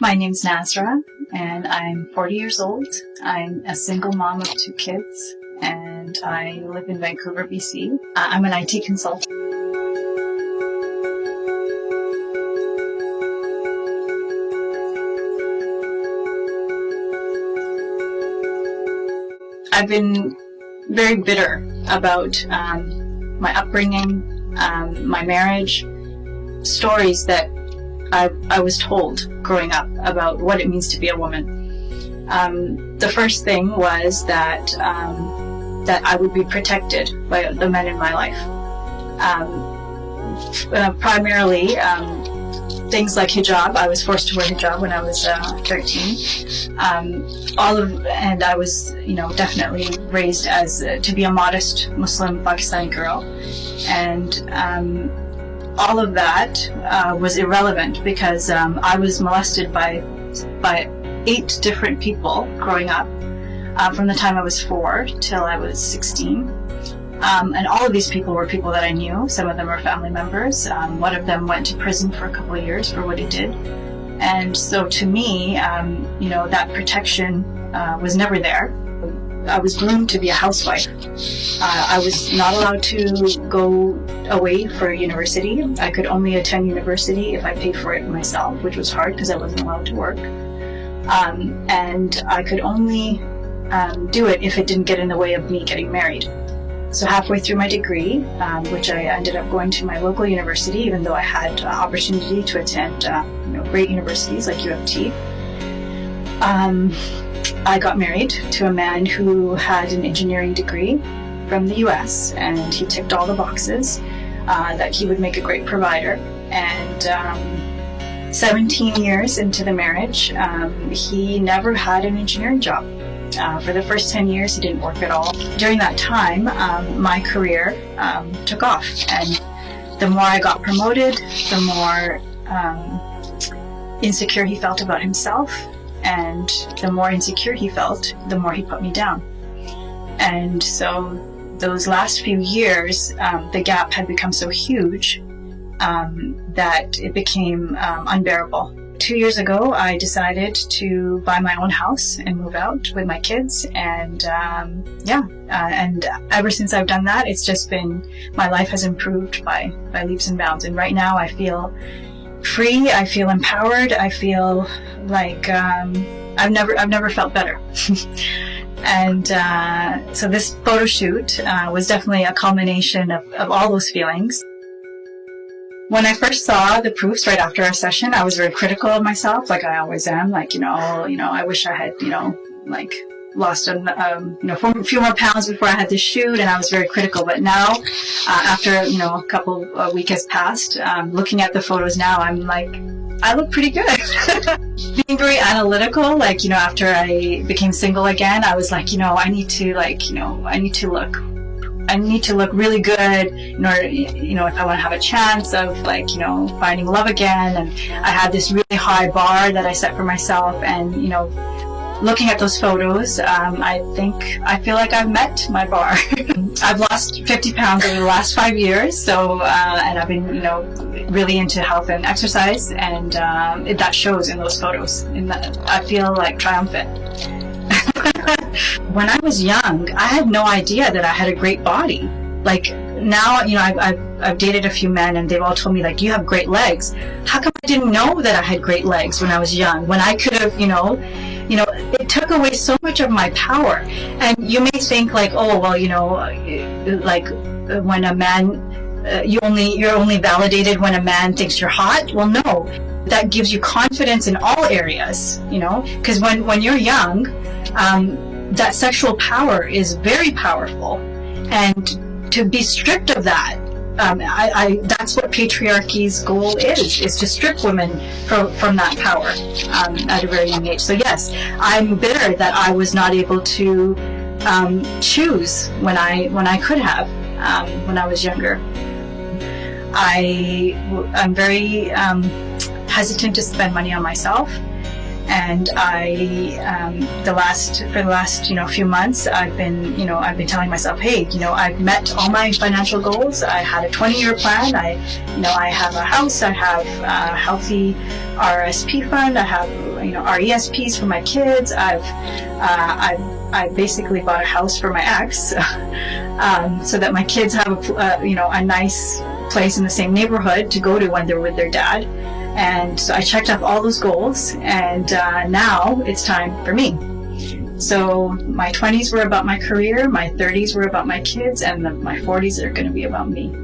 My name's Nasra, and I'm 40 years old. I'm a single mom of 2 kids, and I live in Vancouver, BC. I'm an IT consultant. I've been very bitter about my upbringing, my marriage, stories that I was told growing up about what it means to be a woman. The first thing was that I would be protected by the men in my life. Primarily, things like hijab. I was forced to wear hijab when I was 13. And I was, definitely raised as to be a modest Muslim Pakistani girl, and all of that was irrelevant because I was molested by 8 different people growing up, from the time I was 4 till I was 16. And all of these people were people that I knew. Some of them are family members. One of them went to prison for a couple of years for what he did. And so to me, that protection was never there. I was groomed to be a housewife. I was not allowed to go away for university. I could only attend university if I paid for it myself, which was hard because I wasn't allowed to work. And I could only do it if it didn't get in the way of me getting married. So halfway through my degree, which I ended up going to my local university, even though I had opportunity to attend great universities like U of T, I got married to a man who had an engineering degree from the US, and he ticked all the boxes that he would make a great provider. And 17 years into the marriage, he never had an engineering job. For the first 10 years, he didn't work at all. During that time, my career took off, and the more I got promoted, the more insecure he felt about himself, and the more insecure he felt, the more he put me down. And so those last few years, the gap had become so huge that it became unbearable. 2 years ago, I decided to buy my own house and move out with my kids, and and ever since I've done that, it's just been, my life has improved by leaps and bounds. And right now, I feel free. I feel empowered. I feel like I've never felt better. And so this photo shoot was definitely a culmination of all those feelings. When I first saw the proofs right after our session, I was very critical of myself, like I always am. Like, I wish I had, lost a few more pounds before I had this shoot, and I was very critical. But now, after, a couple of weeks has passed, looking at the photos now, I'm like, I look pretty good. Being very analytical, after I became single again, I was like, I need to look really good in order, if I want to have a chance of finding love again. And I had this really high bar that I set for myself, and looking at those photos, I feel like I've met my bar. I've lost 50 pounds over the last 5 years, so and I've been really into health and exercise, and that shows in those photos. And I feel like triumphant. When I was young, I had no idea that I had a great body. Like now, I've dated a few men, and they've all told me, like, you have great legs. How come I didn't know that I had great legs when I was young? When I could have, it took away so much of my power. And you may think like, oh, well, like when a man, you're only validated when a man thinks you're hot. Well, no, that gives you confidence in all areas, because when you're young, that sexual power is very powerful, and to be stripped of that, that's what patriarchy's goal is to strip women from that power at a very young age. So yes, I'm bitter that I was not able to choose when I could have when I was younger. I'm very hesitant to spend money on myself. And for the last few months, I've been telling myself, hey, I've met all my financial goals. I had a 20-year plan. I have a house. I have a healthy RSP fund. I have RESPs for my kids. I basically bought a house for my ex, so that my kids have a nice place in the same neighborhood to go to when they're with their dad. And so I checked off all those goals, and now it's time for me. So my 20s were about my career, my 30s were about my kids, and my 40s are going to be about me.